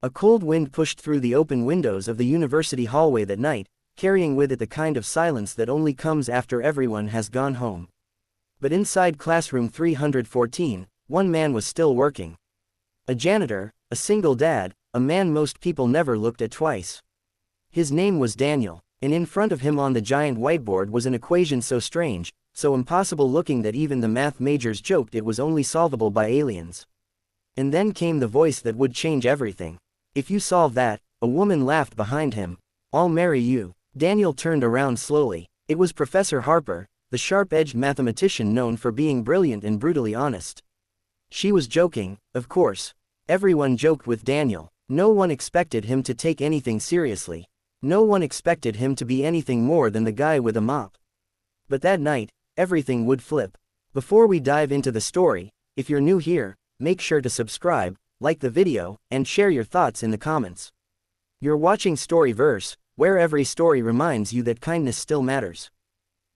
A cold wind pushed through the open windows of the university hallway that night, carrying with it the kind of silence that only comes after everyone has gone home. But inside classroom 314, one man was still working. A janitor, a single dad, a man most people never looked at twice. His name was Daniel, and in front of him on the giant whiteboard was an equation so strange, so impossible looking that even the math majors joked it was only solvable by aliens. And then came the voice that would change everything. "If you solve that," a woman laughed behind him, "I'll marry you." Daniel turned around slowly. It was Professor Harper, the sharp-edged mathematician known for being brilliant and brutally honest. She was joking, of course. Everyone joked with Daniel. No one expected him to take anything seriously. No one expected him to be anything more than the guy with a mop. But that night, everything would flip. Before we dive into the story, if you're new here, make sure to subscribe, like the video, and share your thoughts in the comments. You're watching Storyverse, where every story reminds you that kindness still matters.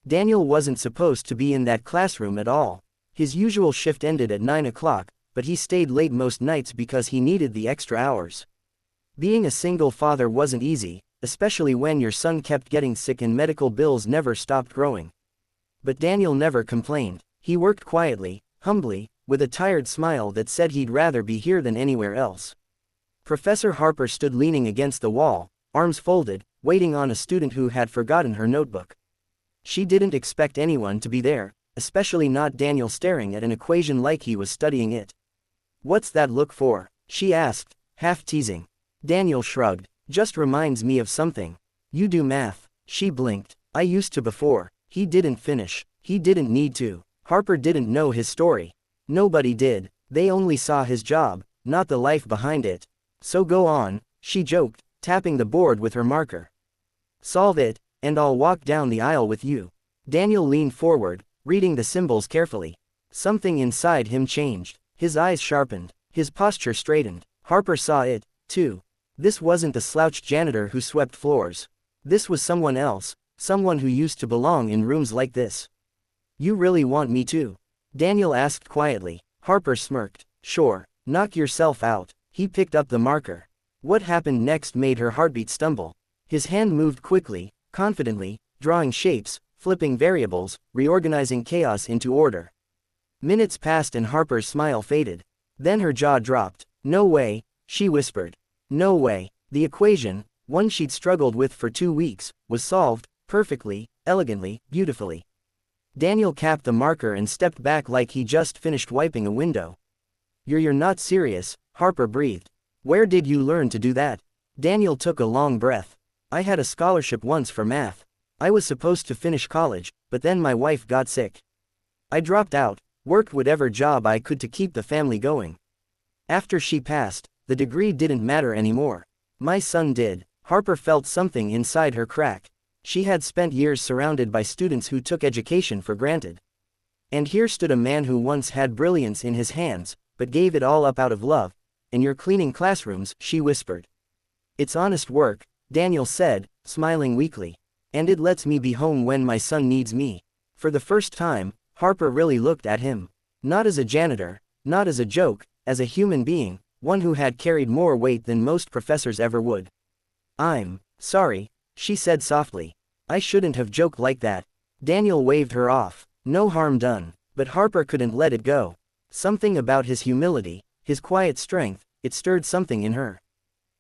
Daniel wasn't supposed to be in that classroom at all. His usual shift ended at 9 o'clock, but he stayed late most nights because he needed the extra hours. Being a single father wasn't easy, especially when your son kept getting sick and medical bills never stopped growing. But Daniel never complained. He worked quietly, humbly, with a tired smile that said he'd rather be here than anywhere else. Professor Harper stood leaning against the wall, arms folded, waiting on a student who had forgotten her notebook. She didn't expect anyone to be there, especially not Daniel staring at an equation like he was studying it. "What's that look for?" she asked, half teasing. Daniel shrugged. "Just reminds me of something." "You do math." She blinked. "I used to before." He didn't finish. He didn't need to. Harper didn't know his story. Nobody did. They only saw his job, not the life behind it. "So go on," she joked, tapping the board with her marker. "Solve it, and I'll walk down the aisle with you." Daniel leaned forward, reading the symbols carefully. Something inside him changed. His eyes sharpened. His posture straightened. Harper saw it, too. This wasn't the slouched janitor who swept floors. This was someone else, someone who used to belong in rooms like this. "You really want me to?" Daniel asked quietly. Harper smirked. "Sure, knock yourself out." He picked up the marker. What happened next made her heartbeat stumble. His hand moved quickly, confidently, drawing shapes, flipping variables, reorganizing chaos into order. Minutes passed and Harper's smile faded. Then her jaw dropped. "No way," she whispered. "No way." The equation, one she'd struggled with for 2 weeks, was solved, perfectly, elegantly, beautifully. Daniel capped the marker and stepped back like he just finished wiping a window. You're not serious," Harper breathed. "Where did you learn to do that?" Daniel took a long breath. "I had a scholarship once for math. I was supposed to finish college, but then my wife got sick. I dropped out, worked whatever job I could to keep the family going. After she passed, the degree didn't matter anymore. My son did." Harper felt something inside her crack. She had spent years surrounded by students who took education for granted. And here stood a man who once had brilliance in his hands, but gave it all up out of love. "And you're cleaning classrooms," she whispered. "It's honest work," Daniel said, smiling weakly. "And it lets me be home when my son needs me." For the first time, Harper really looked at him. Not as a janitor, not as a joke, as a human being, one who had carried more weight than most professors ever would. "I'm sorry," she said softly. "I shouldn't have joked like that." Daniel waved her off. No harm done. But Harper couldn't let it go. Something about his humility, his quiet strength, it stirred something in her.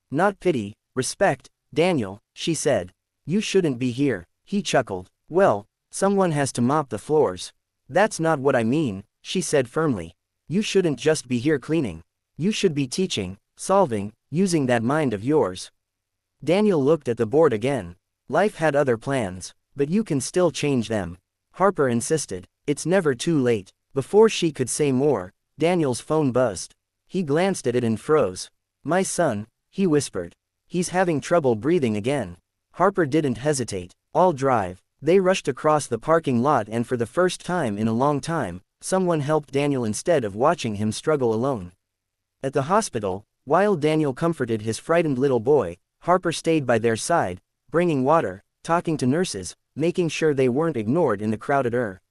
"Not pity, respect, Daniel," she said. "You shouldn't be here." He chuckled. "Well, someone has to mop the floors." "That's not what I mean," she said firmly. "You shouldn't just be here cleaning. You should be teaching, solving, using that mind of yours." Daniel looked at the board again. "Life had other plans, but you can still change them," Harper insisted. "It's never too late." Before she could say more, Daniel's phone buzzed. He glanced at it and froze. "My son," he whispered. "He's having trouble breathing again." Harper didn't hesitate. "I'll drive." They rushed across the parking lot and for the first time in a long time, someone helped Daniel instead of watching him struggle alone. At the hospital, while Daniel comforted his frightened little boy, Harper stayed by their side, bringing water, talking to nurses, making sure they weren't ignored in the crowded ER.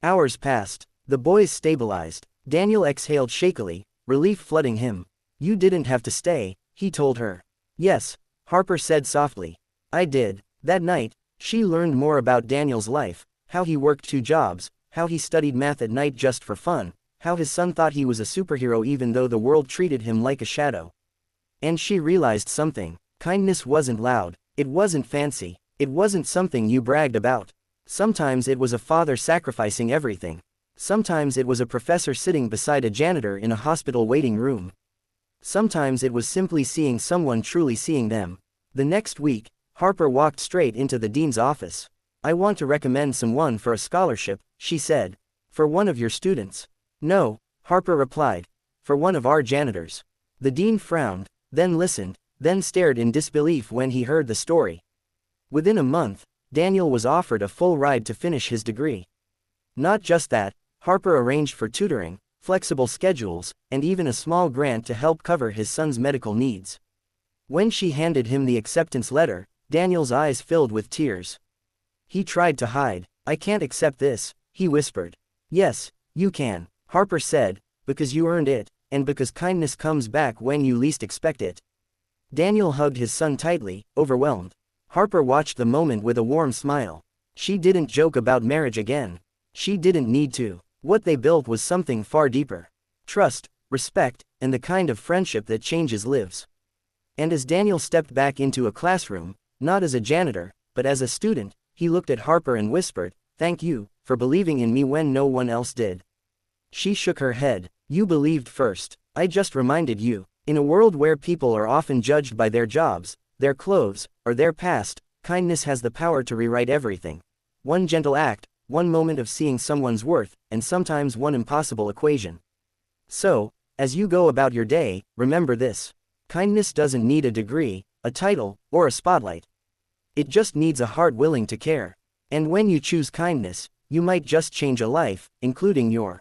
Hours passed. The boys stabilized. Daniel exhaled shakily, relief flooding him. "You didn't have to stay," he told her. Yes, Harper said softly. I did. That night, she learned more about Daniel's life, how he worked 2 jobs, how he studied math at night just for fun, how his son thought he was a superhero even though the world treated him like a shadow. And she realized something. Kindness wasn't loud, it wasn't fancy, it wasn't something you bragged about. Sometimes it was a father sacrificing everything. Sometimes it was a professor sitting beside a janitor in a hospital waiting room. Sometimes it was simply seeing someone truly seeing them. The next week, Harper walked straight into the dean's office. I want to recommend someone for a scholarship, she said. For one of your students? No, Harper replied. For one of our janitors. The dean frowned, then listened, then stared in disbelief when he heard the story. Within a month, Daniel was offered a full ride to finish his degree. Not just that, Harper arranged for tutoring, flexible schedules, and even a small grant to help cover his son's medical needs. When she handed him the acceptance letter, Daniel's eyes filled with tears. He tried to hide. I can't accept this, he whispered. Yes, you can, Harper said, because you earned it, and because kindness comes back when you least expect it. Daniel hugged his son tightly, overwhelmed. Harper watched the moment with a warm smile. She didn't joke about marriage again. She didn't need to. What they built was something far deeper. Trust, respect, and the kind of friendship that changes lives. And as Daniel stepped back into a classroom, not as a janitor, but as a student, he looked at Harper and whispered, "Thank you, for believing in me when no one else did." She shook her head. You believed first. I just reminded you. In a world where people are often judged by their jobs, their clothes, or their past, kindness has the power to rewrite everything. One gentle act, one moment of seeing someone's worth, and sometimes one impossible equation. So, as you go about your day, remember this. Kindness doesn't need a degree, a title, or a spotlight. It just needs a heart willing to care. And when you choose kindness, you might just change a life, including yours.